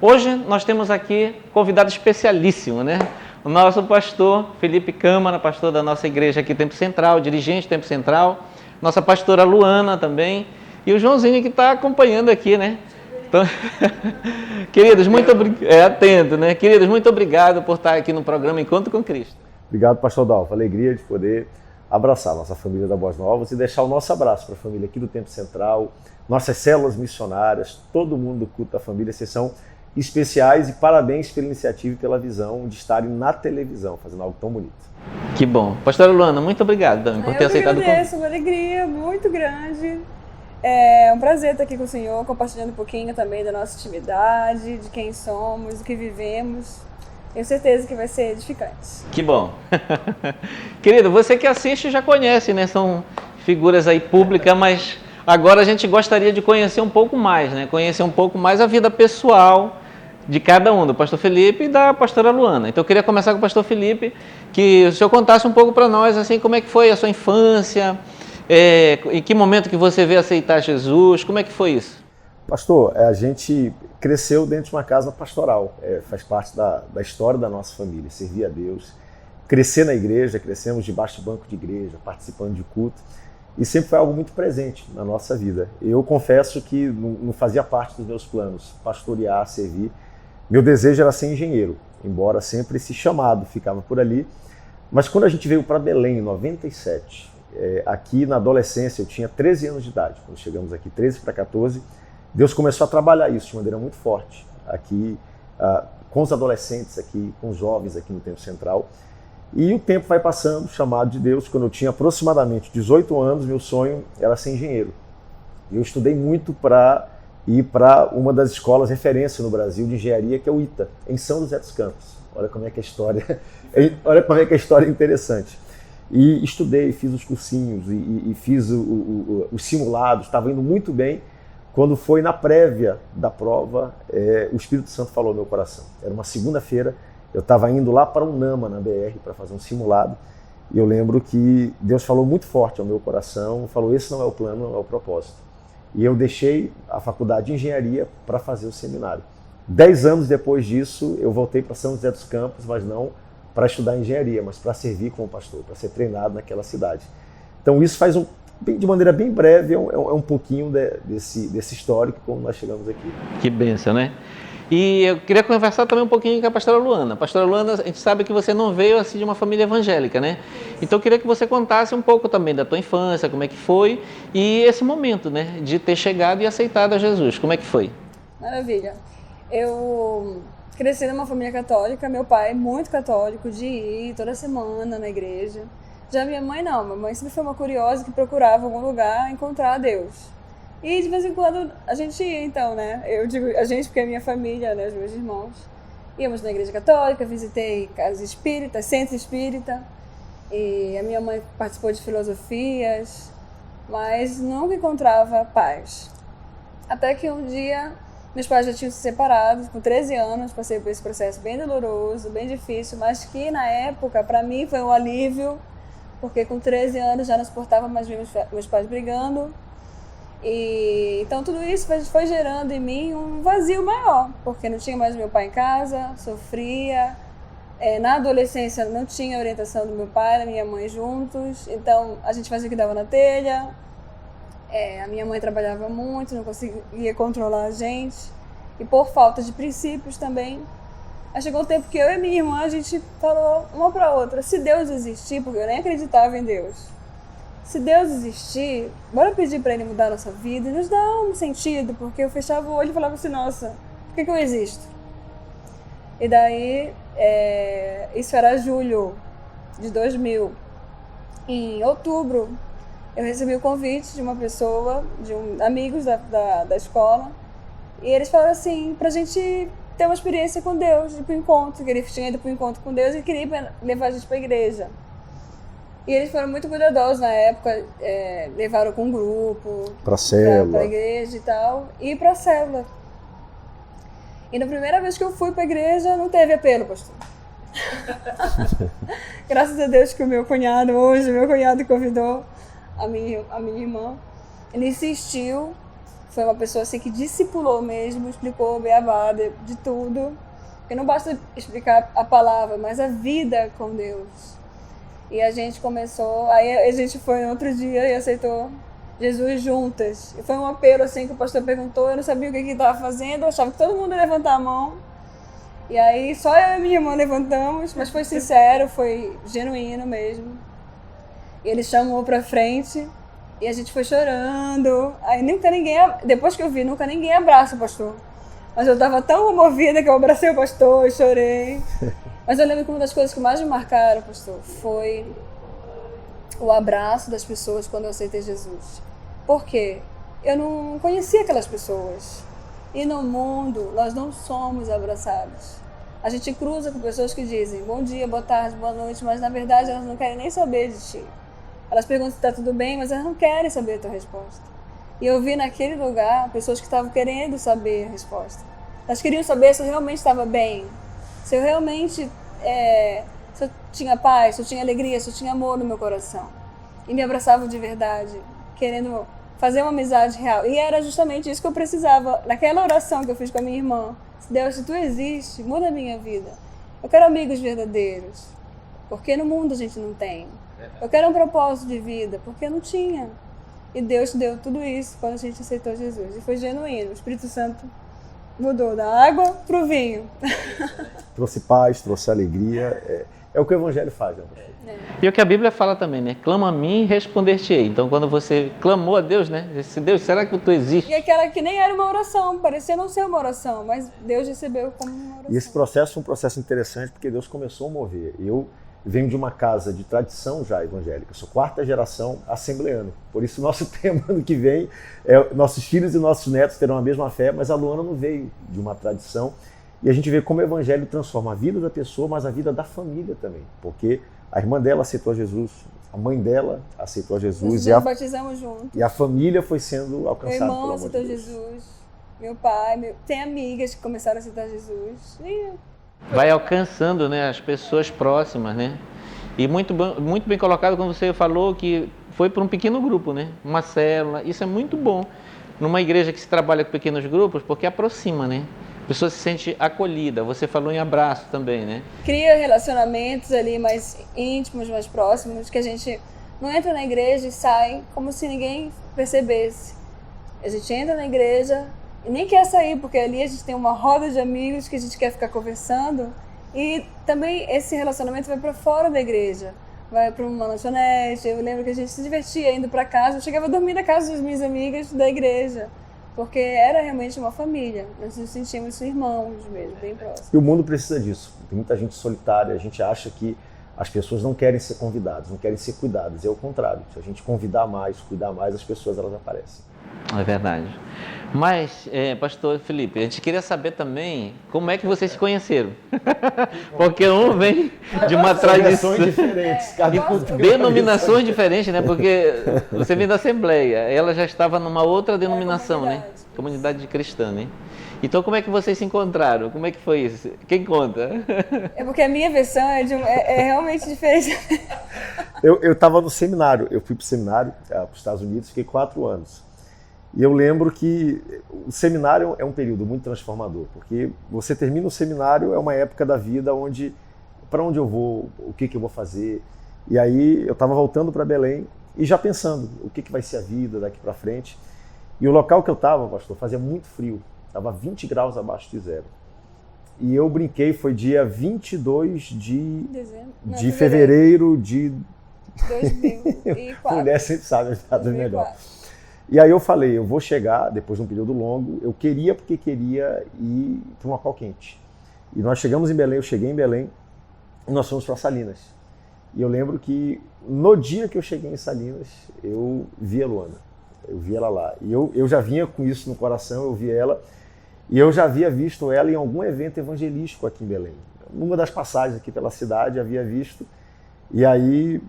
Hoje nós temos aqui convidado especialíssimo, né? O nosso pastor Felipe Câmara, pastor da nossa igreja aqui Tempo Central, dirigente Tempo Central, nossa pastora Luana também, e o Joãozinho que está acompanhando aqui, né? Então, queridos, muito obrigado. Atento, né? Queridos, muito obrigado por estar aqui no programa Encontro com Cristo. Obrigado, pastor Dalva. Alegria de poder abraçar a nossa família da Boas Novas e deixar o nosso abraço para a família aqui do Tempo Central, nossas células missionárias, todo mundo do culto da família, vocês são especiais e parabéns pela iniciativa e pela visão de estarem na televisão, fazendo algo tão bonito. Que bom. Pastora Luana, muito obrigado também por ter aceitado o convite. Uma alegria muito grande. É um prazer estar aqui com o senhor, compartilhando um pouquinho também da nossa intimidade, de quem somos, do que vivemos. Tenho certeza que vai ser edificante. Que bom. Querido, você que assiste já conhece, né? São figuras aí públicas, mas agora a gente gostaria de conhecer um pouco mais, né? Conhecer um pouco mais a vida pessoal de cada um, do pastor Felipe e da pastora Luana. Então eu queria começar com o pastor Felipe, que o senhor contasse um pouco para nós, assim, como é que foi a sua infância, em que momento que você veio aceitar Jesus, como é que foi isso? Pastor, a gente cresceu dentro de uma casa pastoral, faz parte da história da nossa família, servir a Deus, crescer na igreja, crescemos debaixo de banco de igreja, participando de culto, e sempre foi algo muito presente na nossa vida. Eu confesso que não fazia parte dos meus planos pastorear, servir. Meu desejo era ser engenheiro, embora sempre esse chamado ficava por ali. Mas quando a gente veio para Belém, em 97, aqui na adolescência, eu tinha 13 anos de idade, quando chegamos aqui, 13 para 14, Deus começou a trabalhar isso de maneira muito forte, aqui com os adolescentes, aqui com os jovens aqui no Tempo Central. E o tempo vai passando, chamado de Deus. Quando eu tinha aproximadamente 18 anos, meu sonho era ser engenheiro. Eu estudei muito para ir para uma das escolas referência no Brasil de engenharia, que é o ITA, em São José dos Campos. Olha como é que a história, olha como é que a história é interessante. E estudei, fiz os cursinhos e fiz os simulados, estava indo muito bem. Quando foi na prévia da prova, o Espírito Santo falou no meu coração. Era uma segunda-feira, eu estava indo lá para Unama, na BR, para fazer um simulado. E eu lembro que Deus falou muito forte ao meu coração, falou, esse não é o plano, não é o propósito. E eu deixei a faculdade de engenharia para fazer o seminário. 10 anos depois disso, eu voltei para São José dos Campos, mas não para estudar engenharia, mas para servir como pastor, para ser treinado naquela cidade. Então isso faz de maneira bem breve, é um pouquinho desse histórico, como nós chegamos aqui. Que bênção, né? E eu queria conversar também um pouquinho com a pastora Luana. Pastora Luana, a gente sabe que você não veio assim de uma família evangélica, né? Então eu queria que você contasse um pouco também da tua infância, como é que foi, e esse momento, né, de ter chegado e aceitado a Jesus, como é que foi? Maravilha. Eu cresci numa família católica, meu pai muito católico, de ir toda semana na igreja. Já minha mãe não, minha mãe sempre foi uma curiosa que procurava algum lugar encontrar Deus. E de vez em quando a gente ia, então, né? Eu digo a gente porque é minha família, né? Os meus irmãos. Íamos na igreja católica, visitei casas espíritas, centro espírita. E a minha mãe participou de filosofias, mas nunca encontrava paz. Até que um dia, meus pais já tinham se separado, com 13 anos, passei por esse processo bem doloroso, bem difícil, mas que na época, para mim, foi um alívio, porque com 13 anos já não suportava mais ver meus pais brigando. E então tudo isso foi gerando em mim um vazio maior, porque não tinha mais meu pai em casa, sofria. Na adolescência não tinha orientação do meu pai, da minha mãe juntos, então a gente fazia o que dava na telha. A minha mãe trabalhava muito, não conseguia controlar a gente, e por falta de princípios também. Aí chegou um tempo que eu e minha irmã, a gente falou uma para outra, se Deus existir, porque eu nem acreditava em Deus, se Deus existir, bora pedir para Ele mudar a nossa vida e nos dar um sentido, porque eu fechava o olho e falava assim, nossa, por que eu existo? E daí, isso era julho de 2000. Em outubro, eu recebi o convite de uma pessoa, amigos da escola, e eles falaram assim, pra gente ter uma experiência com Deus, ir pro encontro, que ele tinha ido pro encontro com Deus e queria levar a gente pra igreja. E eles foram muito cuidadosos na época, levaram com um grupo para célula, para igreja e tal, e para célula. E na primeira vez que eu fui para igreja, não teve apelo, pastor. Graças a Deus que o meu cunhado convidou a minha irmã. Ele insistiu, Foi uma pessoa assim que discipulou mesmo, explicou beabá de tudo. Porque não basta explicar a palavra, mas a vida com Deus. E a gente começou, aí a gente foi no outro dia e aceitou Jesus juntas. E foi um apelo assim que o pastor perguntou, eu não sabia o que ele estava fazendo, eu achava que todo mundo ia levantar a mão. E aí só eu e minha irmã levantamos, mas foi sincero, foi genuíno mesmo. E ele chamou pra frente e a gente foi chorando. Aí nunca ninguém, depois que eu vi, nunca ninguém abraça o pastor. Mas eu tava tão comovida que eu abracei o pastor e chorei. Mas eu lembro que uma das coisas que mais me marcaram, pastor, foi o abraço das pessoas quando eu aceitei Jesus. Por quê? Eu não conhecia aquelas pessoas. E no mundo, nós não somos abraçados. A gente cruza com pessoas que dizem bom dia, boa tarde, boa noite, mas na verdade elas não querem nem saber de ti. Elas perguntam se está tudo bem, mas elas não querem saber a tua resposta. E eu vi naquele lugar pessoas que estavam querendo saber a resposta. Elas queriam saber se eu realmente estava bem, se eu realmente se eu tinha paz, se eu tinha alegria, se eu tinha amor no meu coração. E me abraçavam de verdade, querendo fazer uma amizade real. E era justamente isso que eu precisava. Naquela oração que eu fiz com a minha irmã, Deus, se tu existe, muda a minha vida. Eu quero amigos verdadeiros, porque no mundo a gente não tem. Eu quero um propósito de vida, porque eu não tinha. E Deus deu tudo isso quando a gente aceitou Jesus. E foi genuíno. O Espírito Santo mudou da água para o vinho. Trouxe paz, trouxe alegria. É o que o Evangelho faz, né, pastor? E o que a Bíblia fala também, né? Clama a mim e responder-te-ei. Então, quando você clamou a Deus, né? Disse, Deus, será que tu existe? E aquela que nem era uma oração, parecia não ser uma oração, mas Deus recebeu como uma oração. E esse processo foi um processo interessante porque Deus começou a mover. Eu venho de uma casa de tradição já evangélica, sou 4ª geração assembleano. Por isso, nosso tema ano que vem é nossos filhos e nossos netos terão a mesma fé, mas a Luana não veio de uma tradição. E a gente vê como o Evangelho transforma a vida da pessoa, mas a vida da família também. Porque a irmã dela aceitou a Jesus, a mãe dela aceitou a Jesus. Nós batizamos juntos. E a família foi sendo alcançada Meu irmão pelo amor de aceitou Deus. Jesus, meu pai, tem amigas que começaram a aceitar Jesus. Vai alcançando, né, as pessoas próximas, né? E muito bem colocado quando você falou que foi para um pequeno grupo, né? Uma célula. Isso é muito bom numa igreja que se trabalha com pequenos grupos, porque aproxima, né? A pessoa se sente acolhida. Você falou em abraço também, né? Cria relacionamentos ali mais íntimos, mais próximos, que a gente não entra na igreja e sai como se ninguém percebesse. A gente entra na igreja e nem quer sair, porque ali a gente tem uma roda de amigos que a gente quer ficar conversando. E também esse relacionamento vai para fora da igreja. Vai para uma lanchonete. Eu lembro que a gente se divertia indo para casa. Eu chegava a dormir na casa das minhas amigas da igreja. Porque era realmente uma família. Nós nos sentíamos irmãos mesmo, bem próximos. E o mundo precisa disso. Tem muita gente solitária. A gente acha que as pessoas não querem ser convidadas, não querem ser cuidadas. É o contrário. Se a gente convidar mais, cuidar mais, as pessoas elas aparecem. É verdade. Mas, pastor Felipe, a gente queria saber também como é que vocês se conheceram. Porque um vem de uma tradição diferentes, cada um tem uma denominações diferentes, né? Porque você vem da Assembleia, ela já estava numa outra denominação, né? Comunidade cristã, né? Então, como é que vocês se encontraram? Como é que foi isso? Quem conta? É porque a minha versão é realmente diferente. Eu estava no seminário, eu fui para o seminário, para os Estados Unidos, fiquei 4 anos. E eu lembro que o seminário é um período muito transformador, porque você termina o seminário, é uma época da vida onde, para onde eu vou, o que eu vou fazer. E aí eu estava voltando para Belém e já pensando o que vai ser a vida daqui para frente. E o local que eu estava, pastor, fazia muito frio, estava 20 graus abaixo de zero. E eu brinquei, foi dia 22 de fevereiro de 2004. Mulher sempre sabe as datas melhor. E aí eu falei, eu vou chegar, depois de um período longo, eu queria porque queria ir para um local quente. E nós chegamos em Belém, eu cheguei em Belém, e nós fomos para Salinas. E eu lembro que no dia que eu cheguei em Salinas, eu vi a Luana, eu vi ela lá. E eu já vinha com isso no coração, eu vi ela, e eu já havia visto ela em algum evento evangelístico aqui em Belém. Numa das passagens aqui pela cidade, havia visto. E aí,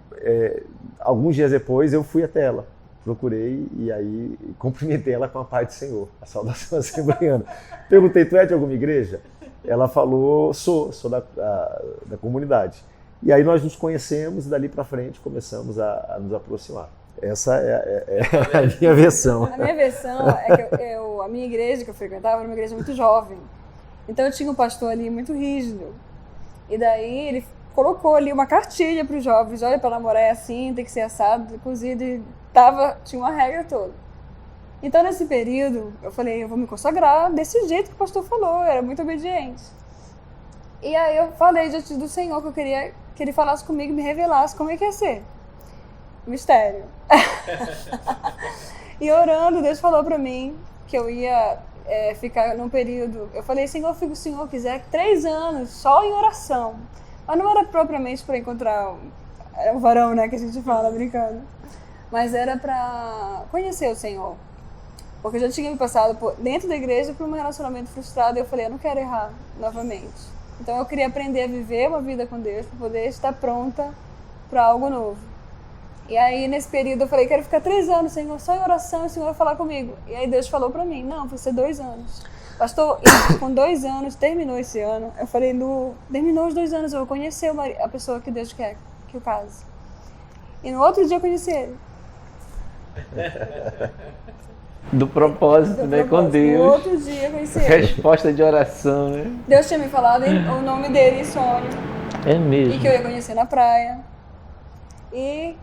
alguns dias depois, eu fui até ela. Procurei e aí cumprimentei ela com a paz do Senhor, a saudação assembleana. Perguntei, tu é de alguma igreja? Ela falou, sou da comunidade. E aí nós nos conhecemos e dali para frente começamos a nos aproximar. Essa é a minha versão. A minha versão é que a minha igreja que eu frequentava era uma igreja muito jovem. Então eu tinha um pastor ali muito rígido. E daí ele colocou ali uma cartilha para os jovens: olha, para namorar é assim, tem que ser assado, cozido, e tinha uma regra toda. Então nesse período eu falei, eu vou me consagrar desse jeito que o pastor falou, eu era muito obediente. E aí eu falei diante do Senhor que eu queria que ele falasse comigo e me revelasse como é que ia ser. Mistério. E orando, Deus falou para mim que eu ia ficar num período. Eu falei, Senhor, se o Senhor quiser, 3 anos só em oração. Mas não era propriamente para encontrar o varão, né, que a gente fala brincando. Mas era para conhecer o Senhor. Porque eu já tinha me passado dentro da igreja por um relacionamento frustrado. E eu falei, eu não quero errar novamente. Então eu queria aprender a viver uma vida com Deus para poder estar pronta para algo novo. E aí nesse período eu falei, quero ficar 3 anos, Senhor, só em oração, e o Senhor vai falar comigo. E aí Deus falou para mim, não, vai ser 2 anos. Pastor, e com 2 anos, terminou esse ano, eu falei, terminou os 2 anos, eu vou conhecer a pessoa que Deus quer que eu case. E no outro dia eu conheci ele. Do propósito, né, com Deus. No outro dia eu conheci ele. Resposta de oração, né? Deus tinha me falado o nome dele em sonho. É mesmo. E que eu ia conhecer na praia. E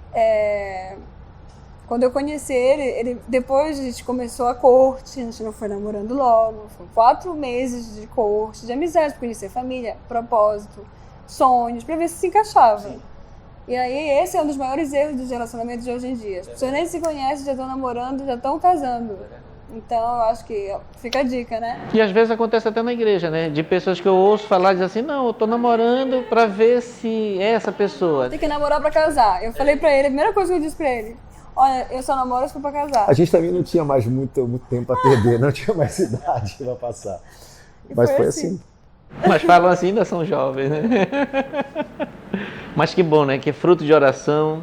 quando eu conheci ele, depois a gente começou a corte, a gente não foi namorando logo, foram 4 meses de corte, de amizade, para conhecer família, propósito, sonhos, para ver se encaixava. Sim. E aí esse é um dos maiores erros dos relacionamentos de hoje em dia. As pessoas nem se conhecem, já estão namorando, já estão casando. Então eu acho que fica a dica, né? E às vezes acontece até na igreja, né? De pessoas que eu ouço falar, dizem assim, não, eu tô namorando pra ver se é essa pessoa. Tem que namorar pra casar. Eu falei pra ele, a primeira coisa que eu disse pra ele, olha, eu só namoro se for pra casar. A gente também não tinha mais muito tempo a perder, não tinha mais idade pra passar. Mas foi assim. Mas falam assim, ainda são jovens, né? Mas que bom, né? Que é fruto de oração,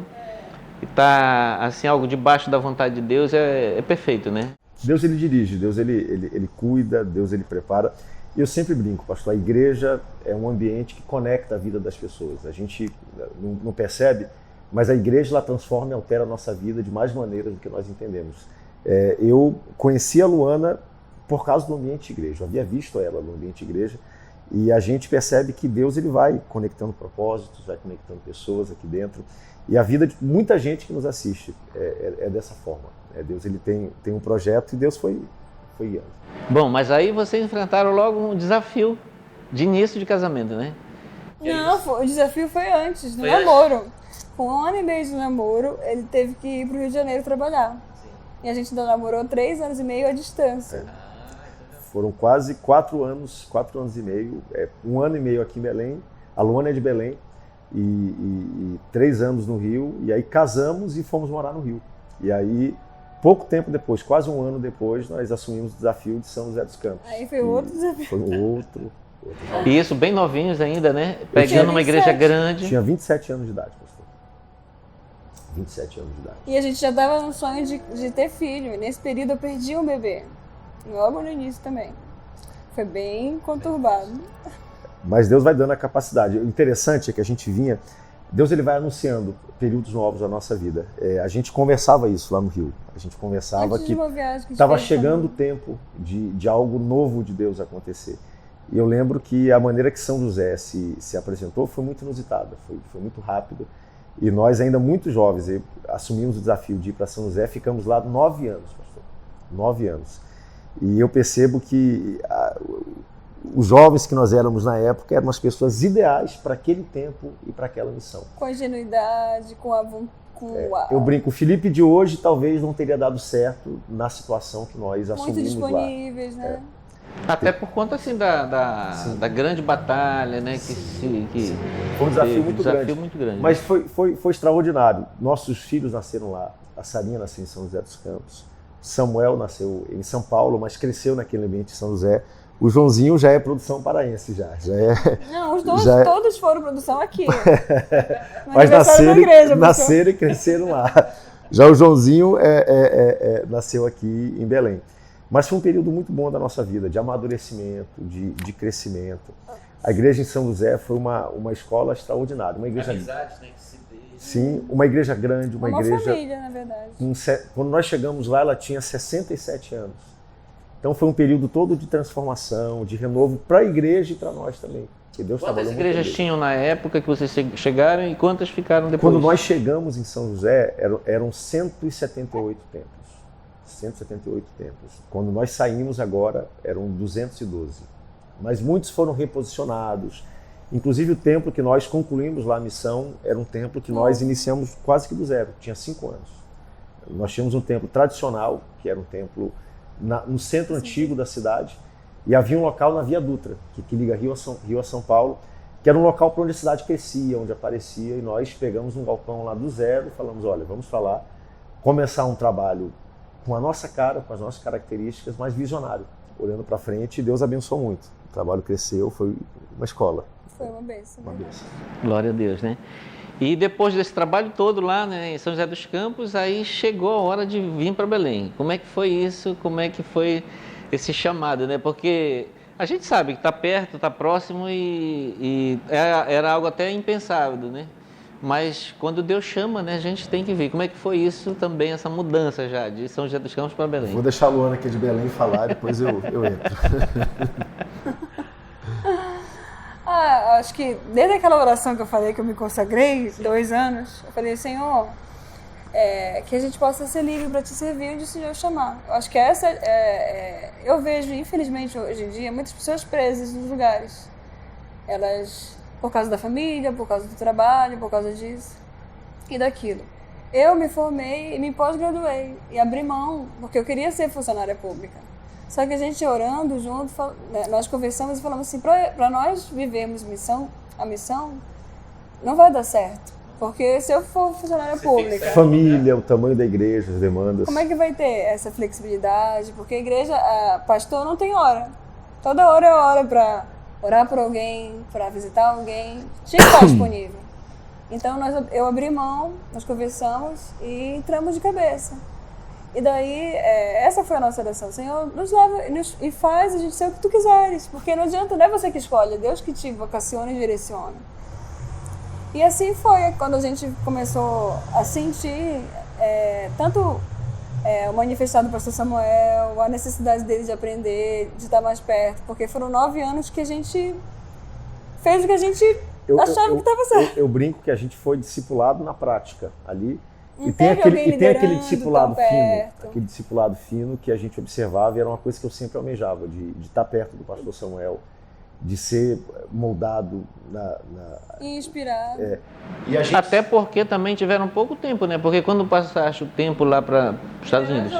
e tá assim, algo debaixo da vontade de Deus é perfeito, né? Deus ele dirige, Deus ele cuida, Deus ele prepara. E eu sempre brinco, pastor, a igreja é um ambiente que conecta a vida das pessoas. A gente não percebe, mas a igreja ela transforma e altera a nossa vida de mais maneiras do que nós entendemos. Eu conheci a Luana por causa do ambiente de igreja, eu havia visto ela no ambiente de igreja, e a gente percebe que Deus ele vai conectando propósitos, vai conectando pessoas aqui dentro. E a vida de muita gente que nos assiste é dessa forma. Deus ele tem um projeto e Deus foi guiando. Bom, mas aí vocês enfrentaram logo um desafio de início de casamento, né? Não, o desafio foi antes, do namoro. Com 1 ano e meio de namoro, ele teve que ir para o Rio de Janeiro trabalhar. Sim. E a gente ainda namorou 3 anos e meio à distância. Foram quase 4 anos e meio. 1 ano e meio aqui em Belém, a Luana é de Belém, e 3 anos no Rio, e aí casamos e fomos morar no Rio. E aí, pouco tempo depois, quase 1 ano depois, nós assumimos o desafio de São José dos Campos. Aí foi outro desafio. Foi outro. E isso bem novinhos ainda, né? Pegando uma igreja grande. Tinha 27 anos de idade, pastor. 27 anos de idade. E a gente já estava no sonho de ter filho. E nesse período eu perdi um bebê. Logo no início também. Foi bem conturbado. Mas Deus vai dando a capacidade. O interessante é que a gente vinha... Deus ele vai anunciando períodos novos da nossa vida. A gente conversava isso lá no Rio. A gente conversava antes que estava chegando o tempo de algo novo de Deus acontecer. E eu lembro que a maneira que São José se apresentou foi muito inusitada, foi muito rápido. E nós, ainda muito jovens, assumimos o desafio de ir para São José, ficamos lá 9 anos, pastor. 9 anos. E eu percebo que os jovens que nós éramos na época eram as pessoas ideais para aquele tempo e para aquela missão. Com a ingenuidade, com a... Eu brinco, o Felipe de hoje talvez não teria dado certo na situação que nós assumimos lá. Muito disponíveis, né? Até por conta assim da grande batalha, né? Foi um desafio muito grande. Mas foi extraordinário. Nossos filhos nasceram lá. A Sarinha nasceu em São José dos Campos. Samuel nasceu em São Paulo, mas cresceu naquele ambiente de São José. O Joãozinho já é produção paraense, já é. Não, os dois, todos foram produção aqui. Mas nasceram e cresceram lá. Já o Joãozinho nasceu aqui em Belém. Mas foi um período muito bom da nossa vida, de amadurecimento, de crescimento. A igreja em São José foi uma escola extraordinária. Uma igreja... Amizades, né, que se deixam. Sim, uma igreja grande, uma igreja... família, na verdade. Quando nós chegamos lá, ela tinha 67 anos. Então foi um período todo de transformação, de renovo para a igreja e para nós também. Que Deus Quantas trabalhou muito. igrejas tinham na época que vocês chegaram e quantas ficaram depois? Quando nós chegamos em São José, eram 178 templos. 178 templos. Quando nós saímos agora, eram 212. Mas muitos foram reposicionados. Inclusive o templo que nós concluímos lá a missão era um templo que nós iniciamos quase que do zero, tinha 5 anos. Nós tínhamos um templo tradicional, que era um templo no centro antigo da cidade, e havia um local na Via Dutra, que liga Rio a São Paulo, que era um local para onde a cidade crescia, onde aparecia, e nós pegamos um galpão lá do zero e falamos, olha, vamos começar um trabalho com a nossa cara, com as nossas características, mas visionário, olhando para frente, e Deus abençoou muito. O trabalho cresceu, foi uma escola. Foi uma bênção. Uma bênção. Glória a Deus, né? E depois desse trabalho todo lá, né, em São José dos Campos, aí chegou a hora de vir para Belém. Como é que foi isso? Como é que foi esse chamado, né? Porque a gente sabe que está perto, está próximo e era algo até impensável, né? Mas quando Deus chama, né, a gente tem que ver. Como é que foi isso também, essa mudança já de São José dos Campos para Belém? Vou deixar a Luana aqui de Belém falar, depois eu entro. Acho que desde aquela oração que eu falei que eu me consagrei, 2 anos, eu falei, Senhor, que a gente possa ser livre para te servir onde o Senhor chamar. Eu acho que eu vejo, infelizmente, hoje em dia, muitas pessoas presas nos lugares. Elas, por causa da família, por causa do trabalho, por causa disso e daquilo. Eu me formei e me pós-graduei e abri mão, porque eu queria ser funcionária pública. Só que a gente orando junto, nós conversamos e falamos assim, para nós vivermos a missão, não vai dar certo. Porque se eu for funcionária pública... Família, o tamanho da igreja, as demandas... Como é que vai ter essa flexibilidade? Porque a igreja, pastor não tem hora. Toda hora é hora para orar por alguém, para visitar alguém. Tinha que estar disponível. Então eu abri mão, nós conversamos e entramos de cabeça. E daí, essa foi a nossa oração. Senhor, nos leva e faz a gente ser o que tu quiseres. Porque não adianta, não é você que escolhe, é Deus que te vocaciona e direciona. E assim foi, quando a gente começou a sentir tanto o manifestado do pastor Samuel, a necessidade dele de aprender, de estar mais perto. Porque foram 9 anos que a gente fez o que a gente achava que estava certo. Eu brinco que a gente foi discipulado na prática ali. E tem aquele discipulado fino, aquele discipulado fino que a gente observava e era uma coisa que eu sempre almejava, de estar perto do pastor Samuel, de ser moldado e inspirado. E a gente... Até porque também tiveram pouco tempo, né? Porque quando passaste o tempo lá para os Estados Unidos,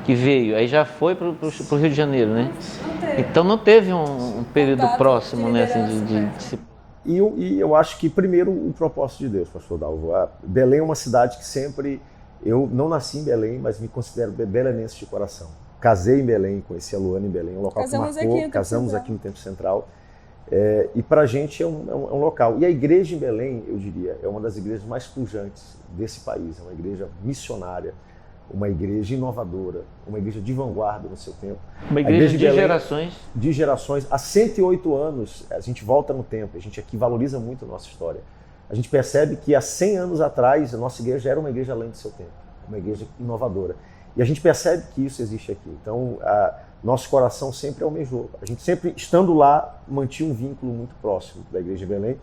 que veio, aí já foi para o Rio de Janeiro, né? Não teve. Então não teve um período Contato próximo, né? Assim, de E eu acho que, primeiro, o propósito de Deus, pastor Dalvo. Belém é uma cidade que sempre... Eu não nasci em Belém, mas me considero belenense de coração. Casei em Belém, conheci a Luana em Belém, um local Casamos que marcou. Casamos aqui no Tempo Central. E para a gente é um local. E a igreja em Belém, eu diria, é uma das igrejas mais pujantes desse país. É uma igreja missionária, uma igreja inovadora, uma igreja de vanguarda no seu tempo. Uma igreja de gerações. De gerações. Há 108 anos, a gente volta no tempo, a gente aqui valoriza muito a nossa história. A gente percebe que há 100 anos atrás, a nossa igreja era uma igreja além do seu tempo, uma igreja inovadora. E a gente percebe que isso existe aqui. Então, nosso coração sempre almejou. A gente sempre, estando lá, mantinha um vínculo muito próximo da igreja de Belém.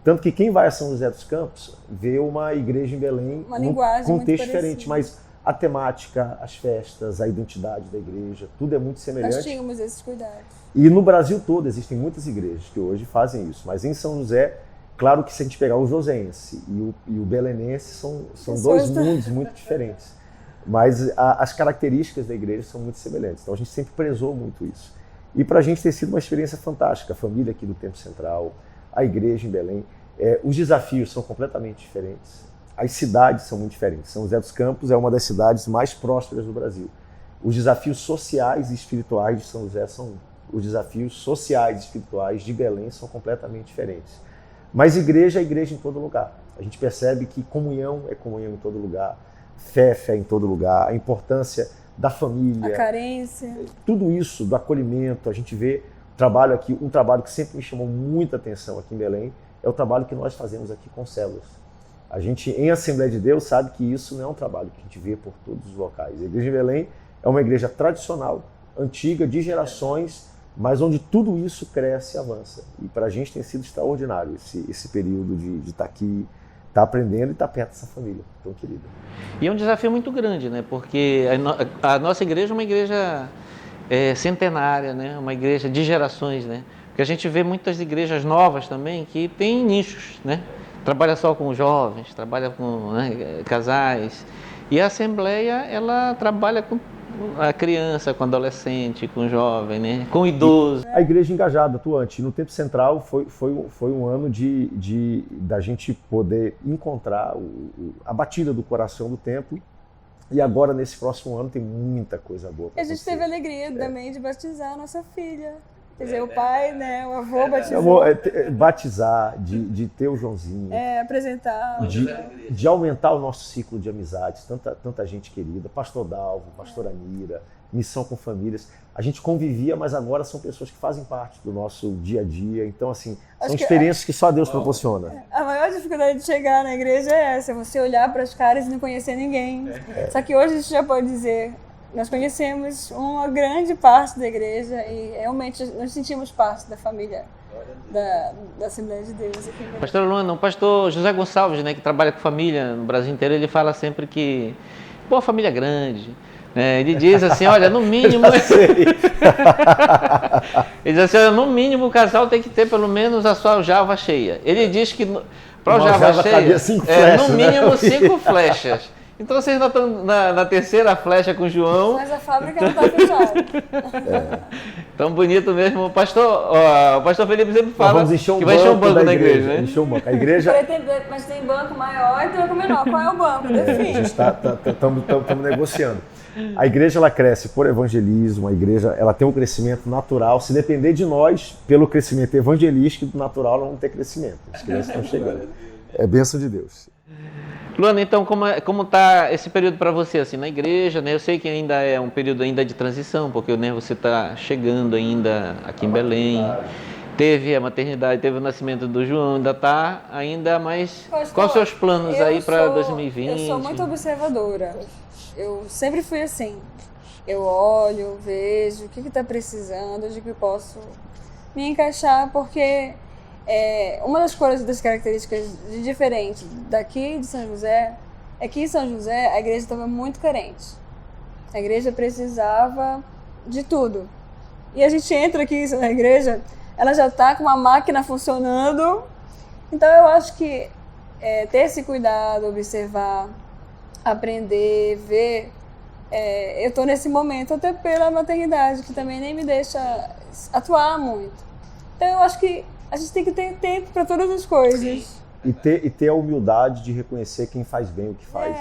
Tanto que quem vai a São José dos Campos vê uma igreja em Belém num contexto diferente, mas a temática, as festas, a identidade da igreja, tudo é muito semelhante. Nós tínhamos esses cuidados. E no Brasil todo existem muitas igrejas que hoje fazem isso, mas em São José, claro que se a gente pegar o josense e o belenense, são dois mundos muito diferentes. Mas as características da igreja são muito semelhantes, então a gente sempre prezou muito isso. E para a gente tem sido uma experiência fantástica, a família aqui do Tempo Central, a igreja em Belém, os desafios são completamente diferentes. As cidades são muito diferentes. São José dos Campos é uma das cidades mais prósperas do Brasil. Os desafios sociais e espirituais de São José são os desafios sociais e espirituais de Belém são completamente diferentes. Mas igreja é igreja em todo lugar. A gente percebe que comunhão é comunhão em todo lugar, fé é fé em todo lugar, a importância da família, a carência, tudo isso, do acolhimento. A gente vê trabalho aqui, um trabalho que sempre me chamou muita atenção aqui em Belém, é o trabalho que nós fazemos aqui com células. A gente, em Assembleia de Deus, sabe que isso não é um trabalho que a gente vê por todos os locais. A Igreja de Belém é uma igreja tradicional, antiga, de gerações, mas onde tudo isso cresce e avança. E para a gente tem sido extraordinário esse período de estar aqui, estar aprendendo e estar perto dessa família tão querida. E é um desafio muito grande, né? Porque a nossa igreja é uma igreja centenária, né? Uma igreja de gerações, né? Porque a gente vê muitas igrejas novas também que têm nichos, né? Trabalha só com jovens, trabalha com, né, casais. E a Assembleia, ela trabalha com a criança, com o adolescente, com o jovem, né? Com o idoso. A igreja engajada, atuante. No Tempo Central foi um ano da gente poder encontrar a batida do coração do templo. E agora, nesse próximo ano, tem muita coisa boa para A gente teve a alegria também de batizar a nossa filha. Quer dizer, o pai, né, o avô batizou. Batizar, de ter o Joãozinho. Apresentar. De aumentar o nosso ciclo de amizades. Tanta gente querida. Pastor Dalvo, pastora Mira, Missão com Famílias. A gente convivia, mas agora são pessoas que fazem parte do nosso dia a dia. Então, assim, são experiências que só Deus proporciona. A maior dificuldade de chegar na igreja é essa, você olhar para as caras e não conhecer ninguém. Só que hoje a gente já pode dizer, nós conhecemos uma grande parte da igreja e realmente nós sentimos parte da família da Assembleia de Deus aqui. Pastor Luana, o pastor José Gonçalves, né, que trabalha com família no Brasil inteiro, ele fala sempre que, a família é grande. Ele diz assim, olha, no mínimo... Ele diz assim, olha, no mínimo o casal tem que ter pelo menos a sua aljava cheia. Ele diz que para a aljava cheia, 5 flechas, no mínimo 5 flechas. Então vocês ainda estão na terceira flecha com o João. Mas a fábrica não está fechada. Tão bonito mesmo. O pastor Felipe sempre fala que vai encher um banco da igreja, né? Encher um banco. A igreja... Mas tem banco maior e tem banco menor. Qual é o banco? Define. Estamos negociando. A igreja ela cresce por evangelismo, a igreja ela tem um crescimento natural. Se depender de nós, pelo crescimento evangelístico e do natural, não vamos ter crescimento. As crianças estão chegando. É bênção de Deus. Luana, então como está esse período para você assim, na igreja, né? Eu sei que ainda é um período ainda de transição, porque, né, você está chegando ainda aqui em Belém, teve a maternidade, teve o nascimento do João, ainda mais... Quais os seus planos aí para 2020? Eu sou muito observadora, eu sempre fui assim, eu olho, vejo o que está precisando, de que posso me encaixar, porque... uma das coisas, das características diferentes daqui de São José é que em São José a igreja estava muito carente. A igreja precisava de tudo. E a gente entra aqui na igreja, ela já está com uma máquina funcionando. Então eu acho que ter esse cuidado, observar, aprender, ver. Eu estou nesse momento até pela maternidade, que também nem me deixa atuar muito. Então eu acho que a gente tem que ter tempo para todas as coisas. E ter a humildade de reconhecer quem faz bem o que faz.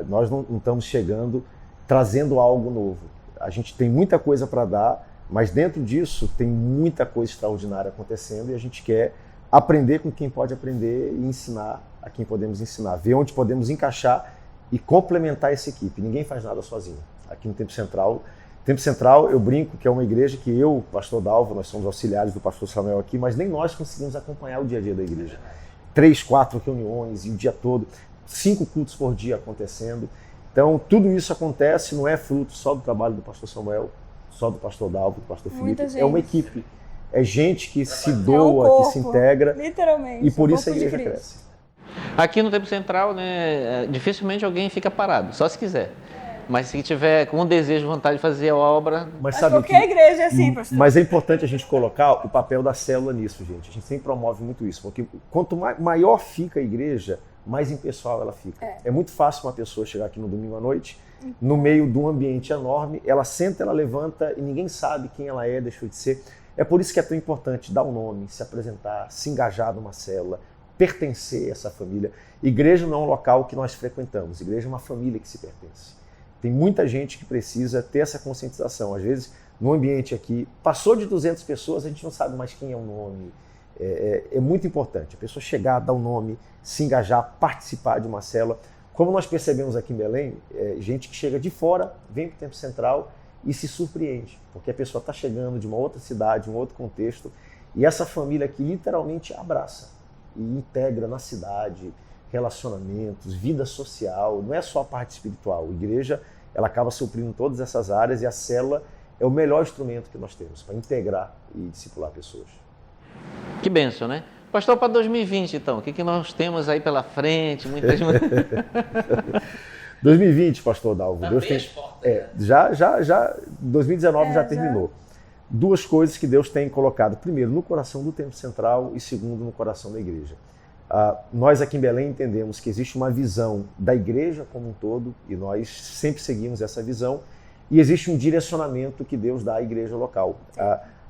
Nós não estamos chegando trazendo algo novo. A gente tem muita coisa para dar, mas dentro disso tem muita coisa extraordinária acontecendo e a gente quer aprender com quem pode aprender e ensinar a quem podemos ensinar. Ver onde podemos encaixar e complementar essa equipe. Ninguém faz nada sozinho. Aqui no Tempo Central, eu brinco que é uma igreja que eu, o pastor Dalvo, nós somos auxiliares do pastor Samuel aqui, mas nem nós conseguimos acompanhar o dia a dia da igreja. 3, 4 reuniões e o dia todo, 5 cultos por dia acontecendo. Então, tudo isso acontece, não é fruto só do trabalho do pastor Samuel, só do pastor Dalvo, do pastor Felipe. É uma equipe. É gente que se doa, que se integra. Literalmente. E por isso a igreja cresce. Aqui no Tempo Central, né, dificilmente alguém fica parado, só se quiser. Mas se tiver com desejo, vontade de fazer a obra... Mas sabe qualquer igreja é assim, pastor. Mas é importante a gente colocar o papel da célula nisso, gente. A gente sempre promove muito isso, porque quanto maior fica a igreja, mais impessoal ela fica. É muito fácil uma pessoa chegar aqui no domingo à noite, no meio de um ambiente enorme, ela senta, ela levanta e ninguém sabe quem ela é, deixou de ser. É por isso que é tão importante dar um nome, se apresentar, se engajar numa célula, pertencer a essa família. Igreja não é um local que nós frequentamos, igreja é uma família que se pertence. Tem muita gente que precisa ter essa conscientização. Às vezes, no ambiente aqui, passou de 200 pessoas, a gente não sabe mais quem é o nome. É muito importante a pessoa chegar, dar um nome, se engajar, participar de uma célula. Como nós percebemos aqui em Belém, gente que chega de fora, vem para o Tempo Central e se surpreende, porque a pessoa está chegando de uma outra cidade, um outro contexto, e essa família aqui literalmente abraça e integra na cidade, relacionamentos, vida social, não é só a parte espiritual. A igreja, ela acaba suprindo todas essas áreas e a célula é o melhor instrumento que nós temos para integrar e discipular pessoas. Que bênção, né? Pastor, para 2020, então, o que nós temos aí pela frente? 2020, pastor Dalvo, Deus tem... já 2019 já terminou. Duas coisas que Deus tem colocado, primeiro, no coração do Templo Central e segundo, no coração da igreja. Nós aqui em Belém entendemos que existe uma visão da igreja como um todo, e nós sempre seguimos essa visão, e existe um direcionamento que Deus dá à igreja local.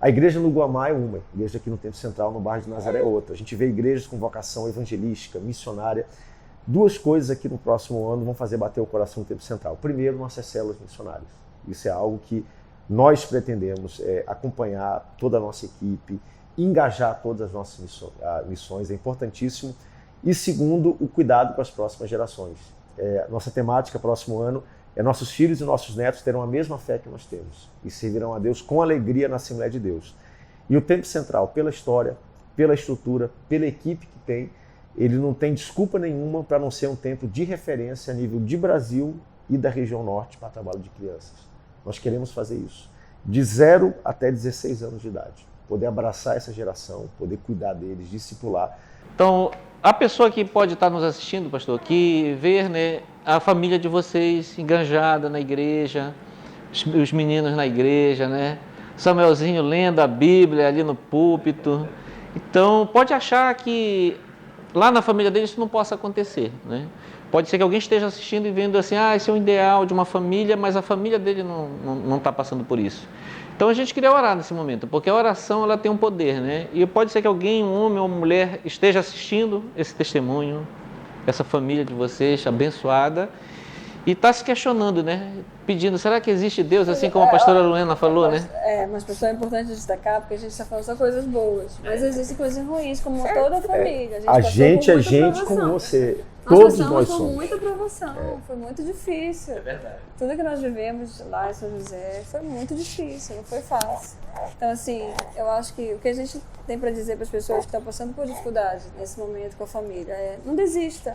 A igreja no Guamá é uma, a igreja aqui no Templo Central, no bairro de Nazaré, é outra. A gente vê igrejas com vocação evangelística, missionária. Duas coisas aqui no próximo ano vão fazer bater o coração do Templo Central. Primeiro, nossas células missionárias. Isso é algo que nós pretendemos acompanhar toda a nossa equipe, engajar todas as nossas missões, é importantíssimo. E segundo, o cuidado com as próximas gerações. Nossa temática próximo ano é nossos filhos e nossos netos terão a mesma fé que nós temos e servirão a Deus com alegria na Assembleia de Deus. E o Templo Central, pela história, pela estrutura, pela equipe que tem, ele não tem desculpa nenhuma para não ser um templo de referência a nível de Brasil e da região norte para trabalho de crianças. Nós queremos fazer isso, de 0 até 16 anos de idade. Poder abraçar essa geração, poder cuidar deles, discipular. Então, a pessoa que pode estar nos assistindo, pastor, que ver, né, a família de vocês enganjada na igreja, os meninos na igreja, né? Samuelzinho lendo a Bíblia ali no púlpito. Então, pode achar que lá na família dele isso não possa acontecer, né? Pode ser que alguém esteja assistindo e vendo assim, esse é o ideal de uma família, mas a família dele não está passando por isso. Então a gente queria orar nesse momento, porque a oração ela tem um poder, né? E pode ser que alguém, um homem ou uma mulher, esteja assistindo esse testemunho, essa família de vocês abençoada, e está se questionando, né? Pedindo, será que existe Deus, assim como a pastora Luana falou, né? Mas pastor, é importante destacar, porque a gente está falando só coisas boas, mas existem coisas ruins, como toda a família. A gente é gente como você. Nós Todos passamos nós por somos. muita provação, foi muito difícil. É verdade. Tudo que nós vivemos lá em São José foi muito difícil, não foi fácil. Então, assim, eu acho que o que a gente tem para dizer para as pessoas que estão passando por dificuldade nesse momento com a família é: não desista.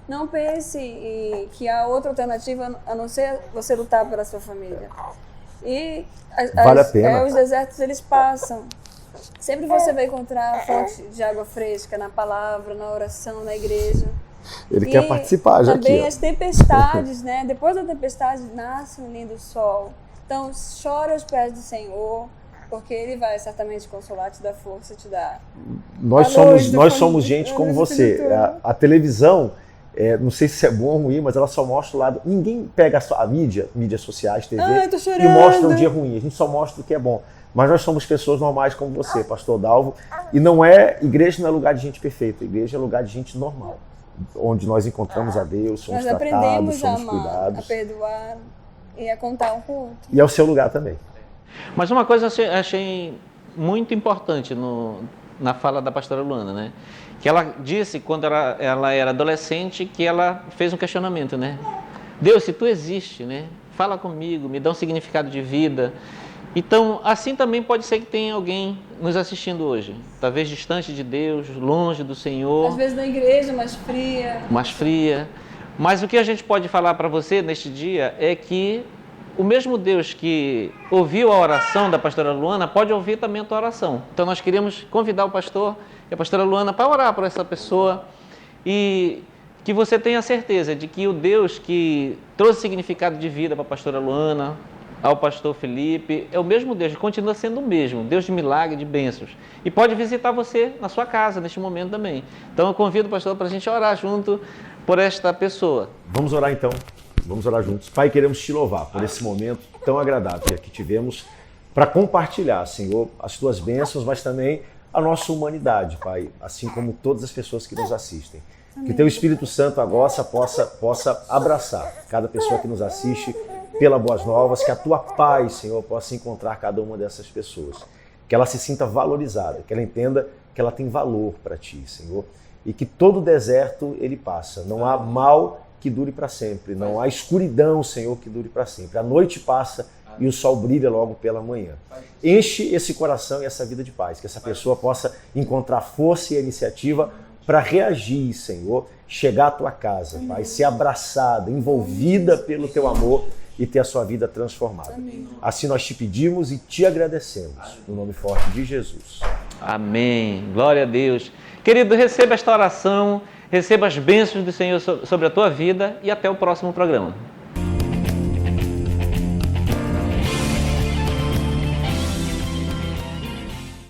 Não pense que há outra alternativa a não ser você lutar pela sua família. E vale a pena. Os desertos, eles passam. Sempre você vai encontrar a fonte de água fresca na palavra, na oração, na igreja. Ele quer participar já também aqui. As tempestades, né? Depois da tempestade nasce um lindo sol. Então, chora aos pés do Senhor, porque Ele vai certamente consolar, te dar força, te dar... Nós somos gente como você. A televisão, não sei se é bom ou ruim, mas ela só mostra o lado... Ninguém pega a mídias sociais, TV, e mostra um dia ruim. A gente só mostra o que é bom. Mas nós somos pessoas normais como você, pastor Dalvo. E igreja não é lugar de gente perfeita. Igreja é lugar de gente normal. Onde nós encontramos a Deus, somos tratados, somos cuidados. A perdoar e a contar um com o outro. E é o seu lugar também. Mas uma coisa eu achei muito importante na fala da pastora Luana, né? Que ela disse, quando ela era adolescente, que ela fez um questionamento, né? Deus, se Tu existe, né? Fala comigo, me dá um significado de vida. Então, assim também pode ser que tenha alguém nos assistindo hoje, talvez distante de Deus, longe do Senhor. Às vezes na igreja, mais fria. Mais fria. Mas o que a gente pode falar para você neste dia é que o mesmo Deus que ouviu a oração da pastora Luana pode ouvir também a tua oração. Então nós queríamos convidar o pastor e a pastora Luana para orar por essa pessoa e que você tenha certeza de que o Deus que trouxe significado de vida para a pastora Luana, ao pastor Felipe, é o mesmo Deus, continua sendo o mesmo, Deus de milagre, de bênçãos. E pode visitar você na sua casa neste momento também. Então eu convido o pastor para a gente orar junto por esta pessoa. Vamos orar então, vamos orar juntos. Pai, queremos te louvar por esse momento tão agradável que tivemos para compartilhar, Senhor, as tuas bênçãos, mas também a nossa humanidade, Pai, assim como todas as pessoas que nos assistem. Que teu Espírito Santo agora possa abraçar cada pessoa que nos assiste pela Boas Novas, que a tua paz, Senhor, possa encontrar cada uma dessas pessoas. Que ela se sinta valorizada, que ela entenda que ela tem valor para ti, Senhor. E que todo deserto ele passa. Não há mal que dure para sempre. Não há escuridão, Senhor, que dure para sempre. A noite passa e o sol brilha logo pela manhã. Enche esse coração e essa vida de paz. Que essa pessoa possa encontrar força e iniciativa para reagir, Senhor, chegar à tua casa, Pai, ser abraçada, envolvida pelo teu amor e ter a sua vida transformada. Amém. Assim nós te pedimos e te agradecemos, no nome forte de Jesus. Amém. Glória a Deus. Querido, receba esta oração, receba as bênçãos do Senhor sobre a tua vida e até o próximo programa.